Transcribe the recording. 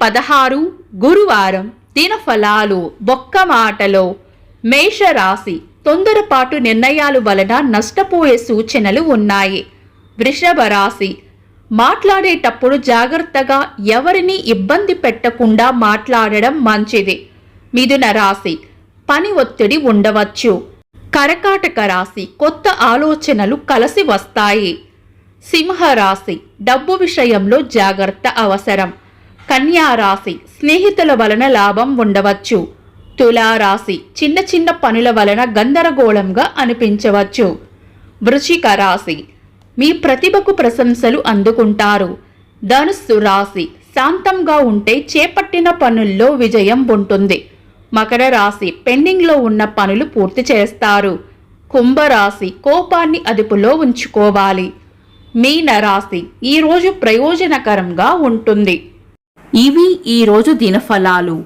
16 గురువారం దినఫలాలు ఒక్క మాటలో మేషరాశి తొందరపాటు నిర్ణయాలు వలన నష్టపోయే సూచనలు ఉన్నాయి. వృషభ రాశి మాట్లాడేటప్పుడు జాగ్రత్తగా ఎవరిని ఇబ్బంది పెట్టకుండా మాట్లాడడం మంచిది. మిథున రాశి పని ఒత్తిడి ఉండవచ్చు. కర్కాటక రాశి కొత్త ఆలోచనలు కలిసి వస్తాయి. సింహరాశి డబ్బు విషయంలో జాగ్రత్త అవసరం. కన్యా రాశి స్నేహితుల వలన లాభం ఉండవచ్చు. తులారాశి చిన్న చిన్న పనుల వలన గందరగోళంగా అనిపించవచ్చు. వృశ్చిక రాశి మీ ప్రతిభకు ప్రశంసలు అందుకుంటారు. ధనుస్సు రాశి శాంతంగా ఉంటే చేపట్టిన పనుల్లో విజయం ఉంటుంది. మకర రాశి పెండింగ్లో ఉన్న పనులు పూర్తి చేస్తారు. కుంభరాశి కోపాన్ని అదుపులో ఉంచుకోవాలి. మీన రాశి ఈరోజు ప్రయోజనకరంగా ఉంటుంది. ఇవి ఈరోజు దినఫలాలు.